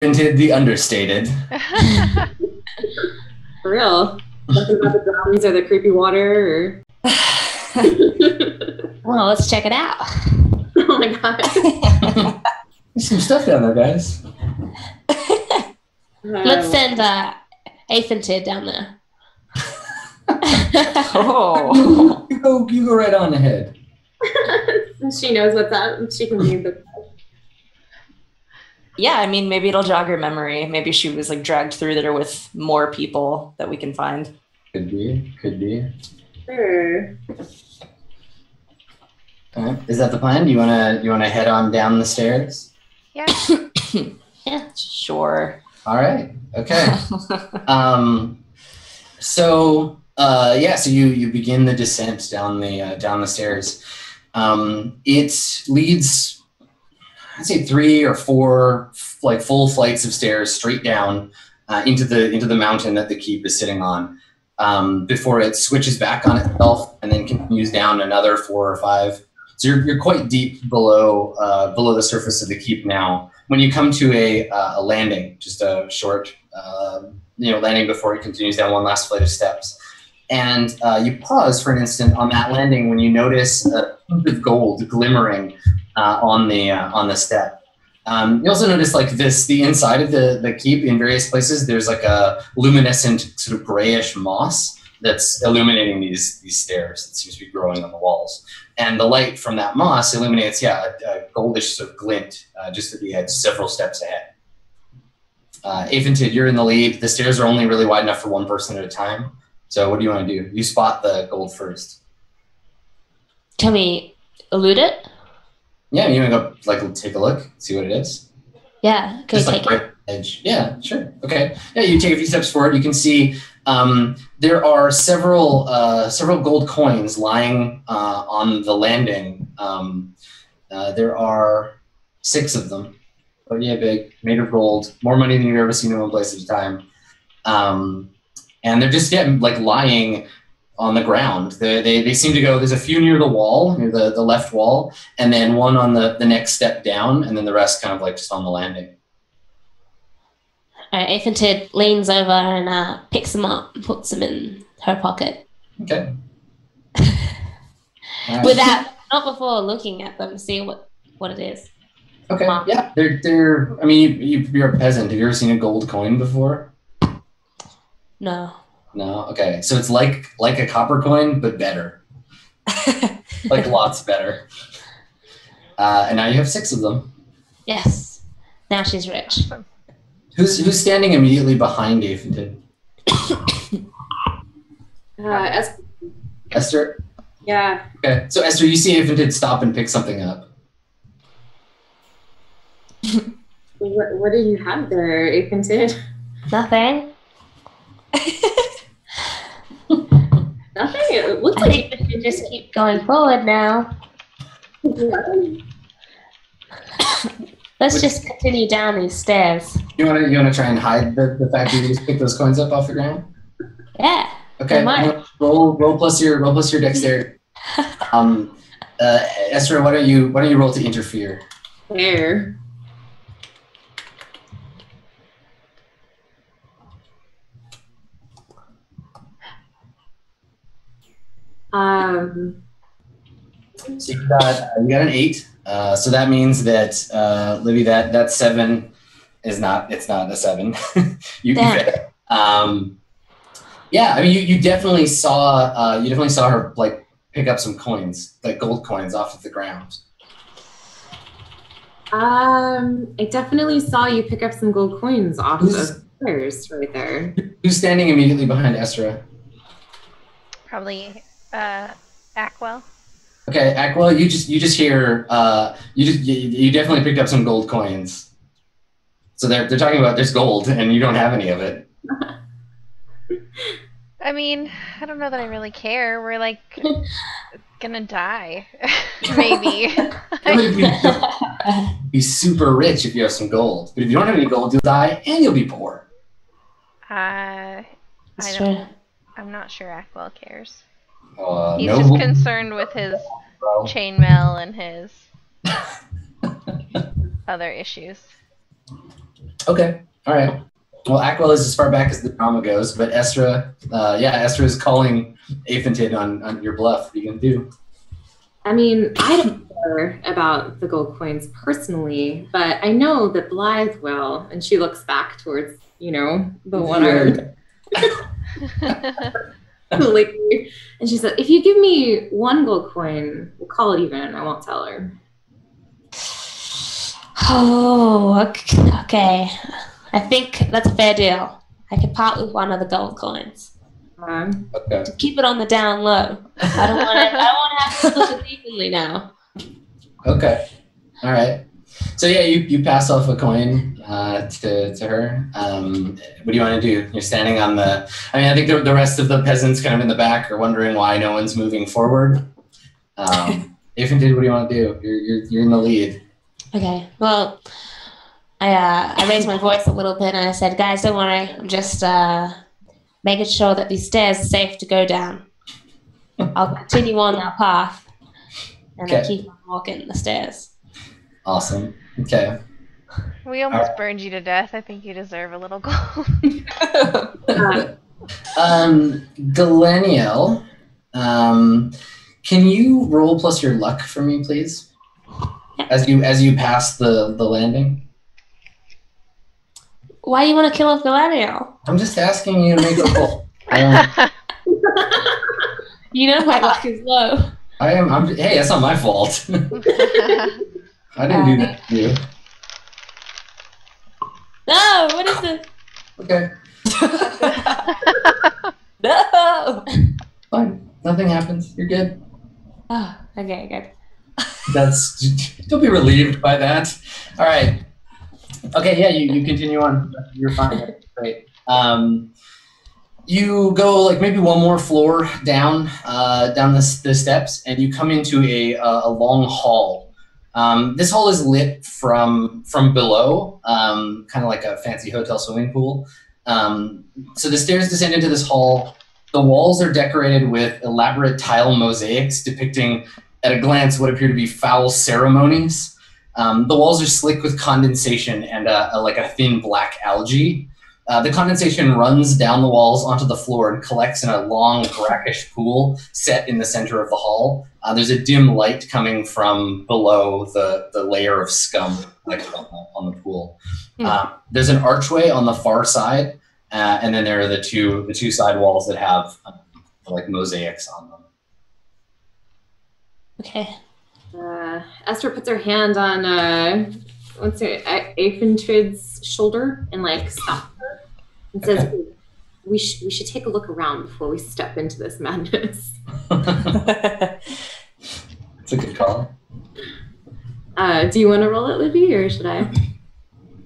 Invented the understated. For real. Nothing about the drums or the creepy water or... Well, let's check it out. Oh my god. There's some stuff down there, guys. Let's send Aphantid down there. Oh. You go right on ahead. She knows what's up. She can read the... Yeah, I mean, maybe it'll jog her memory. Maybe she was like dragged through there with more people that we can find. Could be. Sure. Is that the plan? Do you wanna head on down the stairs? Yeah. Yeah, sure. All right. Okay. So you begin the descent down the stairs. It leads, I'd say 3 or 4 like full flights of stairs straight down into the mountain that the keep is sitting on, before it switches back on itself and then continues down another 4 or 5. So you're quite deep below the surface of the keep now. When you come to a landing, just a short landing before it continues down one last flight of steps, and you pause for an instant on that landing when you notice a hint of gold glimmering on the step. You also notice the inside of the keep in various places. There's like a luminescent sort of grayish moss that's illuminating these stairs that seems to be growing on the walls. And the light from that moss illuminates, a goldish sort of glint just at the edge, several steps ahead. Aphantid, you're in the lead. The stairs are only really wide enough for one person at a time. So what do you want to do? You spot the gold first. Can we elude it? Yeah, you want to go take a look, see what it is? Yeah, can we take it? Right edge. Yeah, sure. Okay. Yeah, you take a few steps forward. You can see there are several gold coins lying on the landing. There are 6 of them. But yeah, big, made of gold, more money than you've ever seen in one place at a time. And they're just lying on the ground. They seem to go, there's a few near the wall, near the left wall, and then one on the next step down, and then the rest kind of just on the landing. All right, Aphantid leans over and picks them up and puts them in her pocket. Okay. Not before looking at them, see what it is. Okay. Yeah, they're. I mean, you're a peasant. Have you ever seen a gold coin before? No. No. Okay. So it's like a copper coin, but better. Lots better. And now you have 6 of them. Yes. Now she's rich. Who's standing immediately behind Aphantid? Esther. Yeah. Okay. So Esther, you see Aphantid stop and pick something up. What do you have there, Aphantid? Nothing. Nothing? It looks I think we should just keep going forward now. Let's just continue down these stairs. You wanna try and hide the fact that you just picked those coins up off the ground? Yeah. Okay. Roll plus your dexterity. Esther, why don't you roll to interfere? There. So you got an 8. So that means that Libby, that 7 is not. It's not a 7. you fit it. Yeah, I mean, you definitely saw her pick up some coins, gold coins, off of the ground. I definitely saw you pick up some gold coins off the stairs right there. Who's standing immediately behind Estra? Probably Ackwell. Okay, Ackwell, you just hear you definitely picked up some gold coins. So they're talking about there's gold and you don't have any of it. I mean, I don't know that I really care. We're gonna die. Maybe. Be super rich if you have some gold. But if you don't have any gold, you'll die and you'll be poor. I'm not sure Ackwell cares. He's no. just concerned with his chainmail and his other issues. Okay. All right. Well, Aquil is as far back as the drama goes, but Estra, Estra is calling Aphantid on your bluff. What are you gonna do? I mean, I don't care about the gold coins personally, but I know that Blythe will. And she looks back towards, the one-armed lady. And she said, if you give me one gold coin, we'll call it even. I won't tell her. Oh, okay. I think that's a fair deal. I could part with one of the gold coins. Okay. To keep it on the down low. I don't want to have to split it evenly now. Okay. All right. So yeah, you pass off a coin to her. What do you want to do? You're standing on the. I think the rest of the peasants kind of in the back are wondering why no one's moving forward. Aphantid, what do you want to do? You're in the lead. Okay. Well, I raised my voice a little bit and I said, guys, don't worry. I'm just making sure that these stairs are safe to go down. I'll continue on that path and I keep on walking the stairs. Awesome. Okay. We almost burned you to death. I think you deserve a little gold. Galeniel, can you roll plus your luck for me, please? As you pass the landing. Why do you want to kill off Galeniel? I'm just asking you to make a roll. You know my luck is low. Hey, that's not my fault. I didn't do that to you. No, what is this? Okay. No. Fine. Nothing happens. You're good. Oh, okay, good. Don't be relieved by that. All right. Okay, yeah, you continue on. You're fine. Great. You go maybe one more floor down the steps, and you come into a long hall. This hall is lit from below, kind of like a fancy hotel swimming pool. So the stairs descend into this hall. The walls are decorated with elaborate tile mosaics depicting, at a glance, what appear to be foul ceremonies. The walls are slick with condensation and a thin black algae. The condensation runs down the walls onto the floor and collects in a long brackish pool set in the center of the hall. There's a dim light coming from below the layer of scum on the pool. There's an archway on the far side, and then there are the two side walls that have mosaics on them. Okay. Esther puts her hand on Aphantid's shoulder and stops her and says, we should take a look around before we step into this madness. It's a good call. Do you want to roll it, Libby, or should I?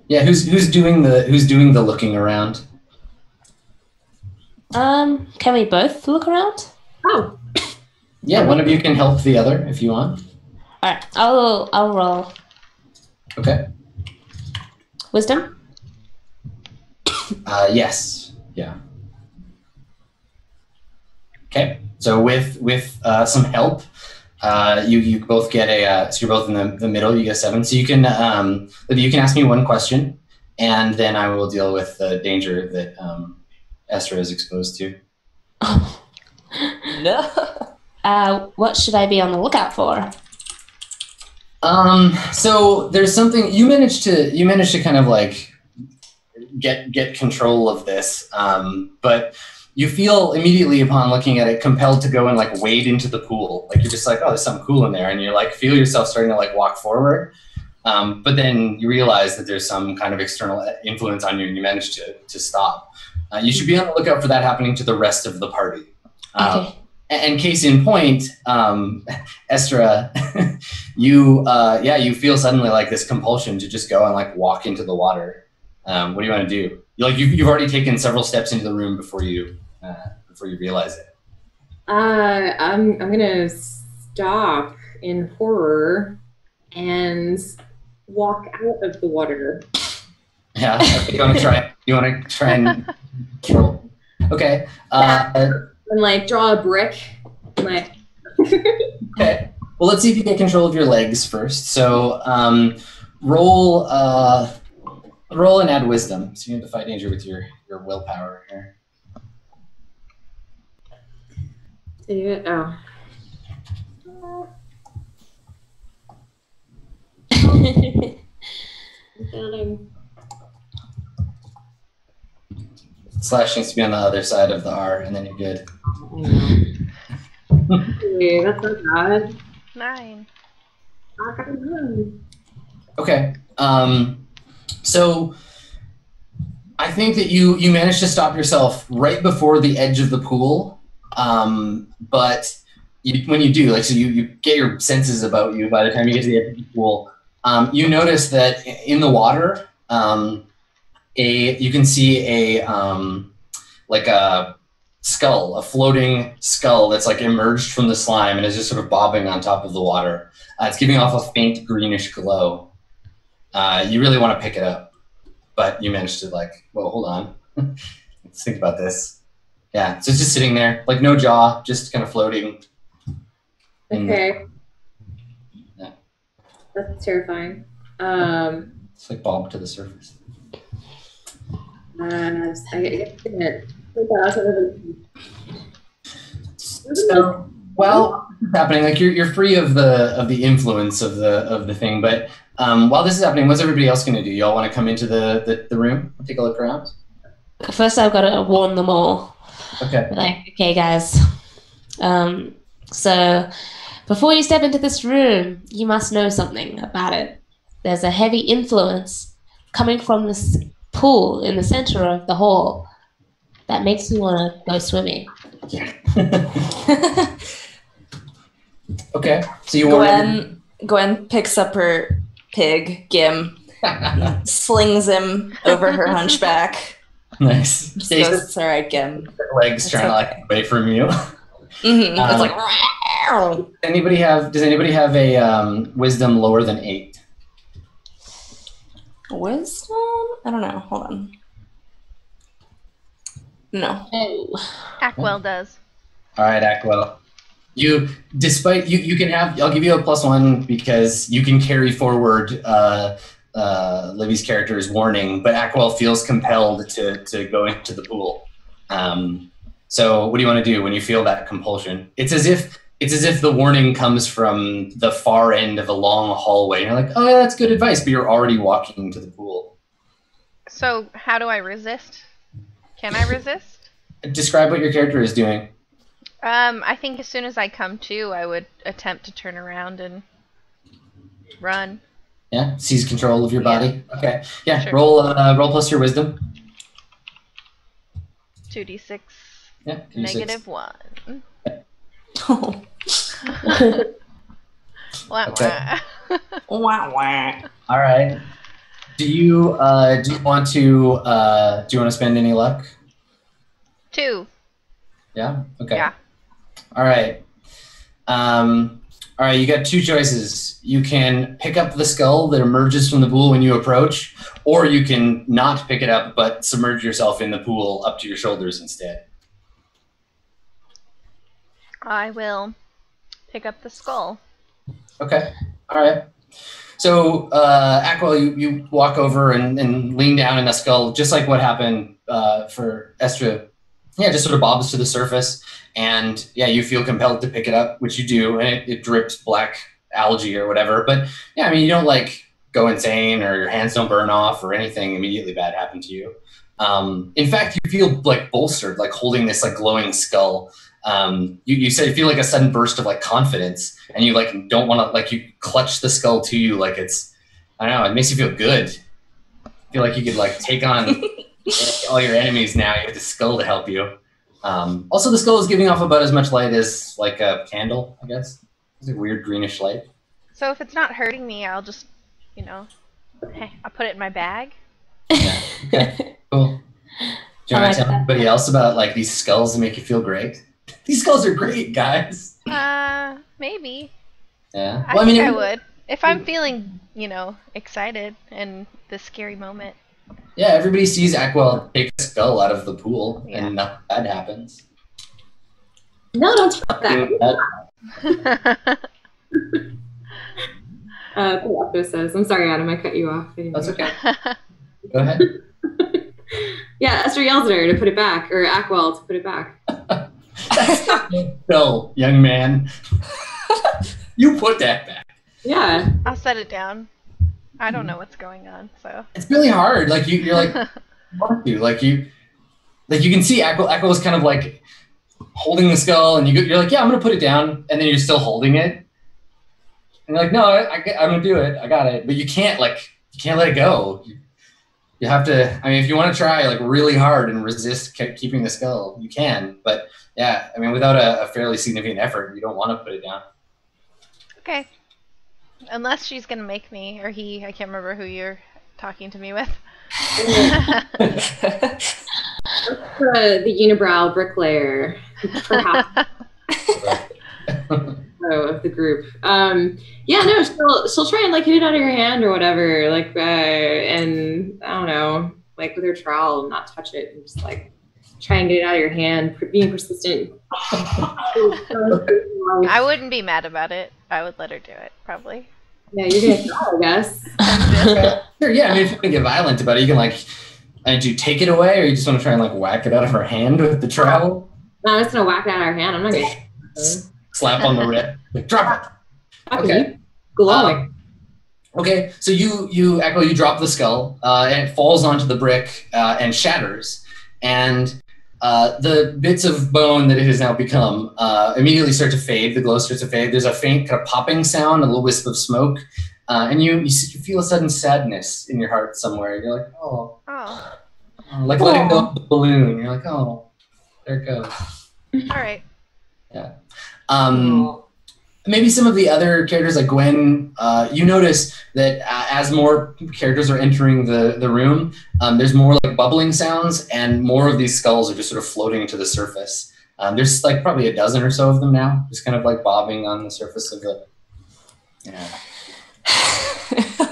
Yeah, who's doing the looking around? Can we both look around? Oh. Yeah, one of you can help the other if you want. All right, I'll roll. Okay. Wisdom? Yes. Yeah. Okay. So with some help, you both get so you're both in the middle. You get 7. So you can you can ask me one question, and then I will deal with the danger that Esther is exposed to. Oh. No. What should I be on the lookout for? So there's something you managed to kind of get control of this, but you feel immediately upon looking at it compelled to go and wade into the pool. You're just oh, there's something cool in there, and you feel yourself starting to walk forward. But then you realize that there's some kind of external influence on you, and you manage to stop. You should be on the lookout for that happening to the rest of the party. Okay. And case in point, Estra, you feel suddenly this compulsion to just go and walk into the water. What do you want to do? You've already taken several steps into the room before you realize it. I'm gonna stop in horror and walk out of the water. Yeah, okay, you want to try and control. Okay. And draw a brick. Okay. Well, let's see if you get control of your legs first. So roll. Roll and add wisdom. So you have to fight danger with your willpower here. Save it. Oh. Slash needs to be on the other side of the R, and then you're good. Okay, that's not bad. 9. Okay. So I think that you managed to stop yourself right before the edge of the pool. But when you do, like, so you get your senses about you by the time you get to the edge of the pool. You notice that in the water, you can see a like a skull, a floating skull that's like emerged from the slime and is just sort of bobbing on top of the water. It's giving off a faint greenish glow. You really want to pick it up, but you managed to well, hold on. Let's think about this. Yeah, so it's just sitting there, like no jaw, just kind of floating. Okay. Yeah. That's terrifying. It's like bobbed to the surface. I get So, well, what's happening? Like you're free of the influence of the thing, but while this is happening, what's everybody else going to do? Y'all want to come into the room and take a look around? First, I've got to warn them all. Okay. Like, okay, guys. So, before you step into this room, you must know something about it. There's a heavy influence coming from this pool in the center of the hall that makes you want to go swimming. Okay. So you want Gwen picks up her pig, Gim, slings him over her hunchback. Nice. Just goes, it's all right, Gim. Legs It's trying to okay. away from you. Mm-hmm. It's like, Does anybody have a wisdom lower than 8? wisdom? I don't know. Hold on. No. Ackwell does. All right, Aquel. You can have. I'll give you a +1 because you can carry forward Livy's character's warning, but Aquel feels compelled to go into the pool. So what do you want to do when you feel that compulsion? It's as if the warning comes from the far end of a long hallway. You're like, oh yeah, that's good advice, but you're already walking to the pool. So how do I resist? Can I resist? Describe what your character is doing. I think as soon as I come to, I would attempt to turn around and run. Yeah, seize control of your body. Okay, yeah. Sure. Roll plus your wisdom. 2d6. Yeah, 2d6. -1. Oh. Wah, Okay. wah. Wah, wah. All right. Do you want to spend any luck? 2. Yeah. Okay. Yeah. All right. All right. You got 2 choices. You can pick up the skull that emerges from the pool when you approach, or you can not pick it up but submerge yourself in the pool up to your shoulders instead. I will pick up the skull. Okay. All right. So, Aquel, you walk over and lean down in a skull, just like what happened for Estra. Yeah, just sort of bobs to the surface, and yeah, you feel compelled to pick it up, which you do, and it drips black algae or whatever. But yeah, I mean, you don't go insane or your hands don't burn off or anything immediately bad happen to you. In fact, you feel bolstered, holding this glowing skull. You said you feel like a sudden burst of confidence, and you don't want to you clutch the skull to you like it's, I don't know, it makes you feel good. Feel like you could take on all your enemies now. You have the skull to help you. Also, the skull is giving off about as much light as a candle, I guess. It's a weird greenish light. So if it's not hurting me, I'll just, I'll put it in my bag. Yeah. Okay. Cool. Do you want to tell anybody else about these skulls that make you feel great? These skulls are great, guys. Maybe. Yeah. I think I would. If I'm feeling, excited in this scary moment. Yeah, everybody sees Aquel take a skull out of the pool, Yeah. and nothing bad happens. No, don't stop that. Cool, says. I'm sorry, Adam, I cut you off. That's okay. Go ahead. Yeah, Esther yells at her to put it back, or Ackwell to put it back. No, young man. You put that back. Yeah. I'll set it down. I don't know what's going on, so. It's really hard. Like you're like, you can see Echo was kind of like holding the skull, and you're like, yeah, I'm gonna put it down, and then you're still holding it, and you're like, no, I'm gonna do it. I got it, but you can't let it go. You have to. I mean, if you want to try like really hard and resist keeping the skull, you can. But yeah, I mean, without a fairly significant effort, you don't want to put it down. Okay. Unless she's gonna make me, or he, I can't remember who you're talking to me with. The unibrow bricklayer, perhaps. Of the group. Yeah, no, she'll try and like hit it out of your hand or whatever, like and I don't know, like with her trowel, not touch it, and just like try and get it out of your hand, being persistent. I wouldn't be mad about it. I would let her do it, probably. Yeah, you're gonna try, I guess. Sure, yeah. I mean, if you want to get violent about it, you can like, do you take it away, or you just want to try and like whack it out of her hand with the trowel? No, I'm just gonna whack it out of her hand. I'm not gonna slap on the wrist, like drop it. Okay. Glowing. Okay, so you drop the skull, and it falls onto the brick and shatters, and the bits of bone that it has now become immediately start to fade. The glow starts to fade. There's a faint kind of popping sound, a little wisp of smoke, and you feel a sudden sadness in your heart somewhere. You're like, oh. Like letting go of the balloon. You're like, oh, there it goes. All right. Yeah. Maybe some of the other characters, like Gwen, you notice that as more characters are entering the room, there's more like bubbling sounds, and more of these skulls are just sort of floating to the surface. There's like probably a dozen or so of them now, just kind of like bobbing on the surface of the. Yeah.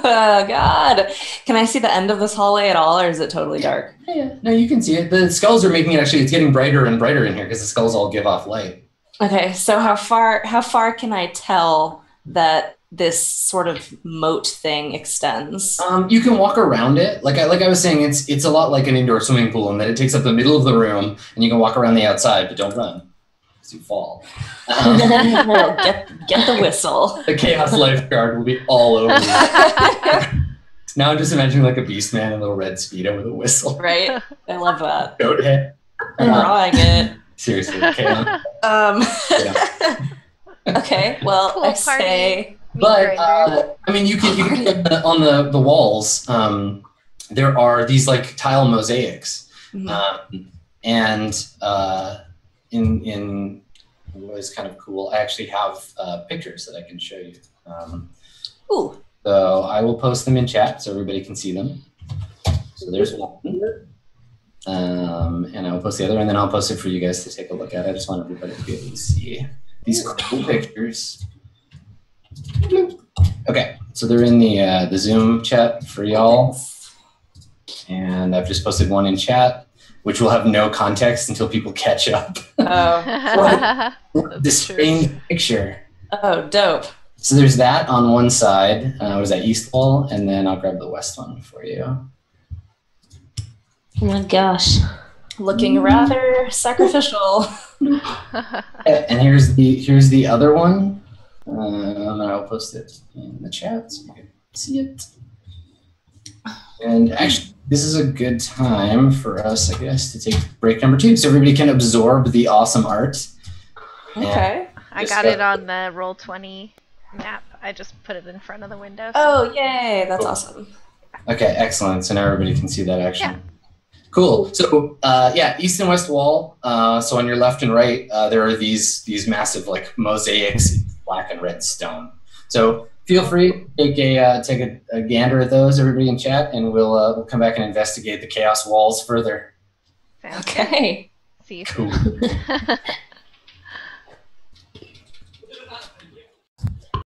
Oh, God. Can I see the end of this hallway at all, or is it totally dark? Yeah. No, you can see it. The skulls are making it it's getting brighter and brighter in here because the skulls all give off light. Okay, so how far can I tell that this sort of moat thing extends? You can walk around it. Like I was saying, it's a lot like an indoor swimming pool in that it takes up the middle of the room, and you can walk around the outside, but don't run because you fall. Get the whistle. The Chaos Lifeguard will be all over you. Now I'm just imagining like a beast man in a little red Speedo with a whistle. Right? I love that. Goat head. I'm drawing it. Seriously, okay. Okay, well, Pool I party. say... But, I mean, you can on the walls, there are these, like, tile mosaics. Mm-hmm. And in what is kind of cool, I actually have pictures that I can show you. Ooh. So I will post them in chat so everybody can see them. So there's one. And I will post the other, and then I'll post it for you guys to take a look at. I just want everybody to be able to see these cool pictures. Okay, so they're in the Zoom chat for y'all, and I've just posted one in chat, which will have no context until people catch up. Oh, this strange picture. Oh, dope. So there's that on one side. Was that east wall, and then I'll grab the west one for you. Oh my gosh. Looking rather sacrificial. And here's the other one. And I'll post it in the chat so you can see it. And actually, this is a good time for us, I guess, to take break number 2 so everybody can absorb the awesome art. Okay. I got it on the Roll20 map. I just put it in front of the window. Oh, yay. That's awesome. Okay, excellent. So now everybody can see that action. Yeah. Cool. So east and west wall. So on your left and right, there are these massive like mosaics, black and red stone. So feel free take a gander at those, everybody in chat, and we'll come back and investigate the chaos walls further. Sounds Okay. good. See you Cool. soon.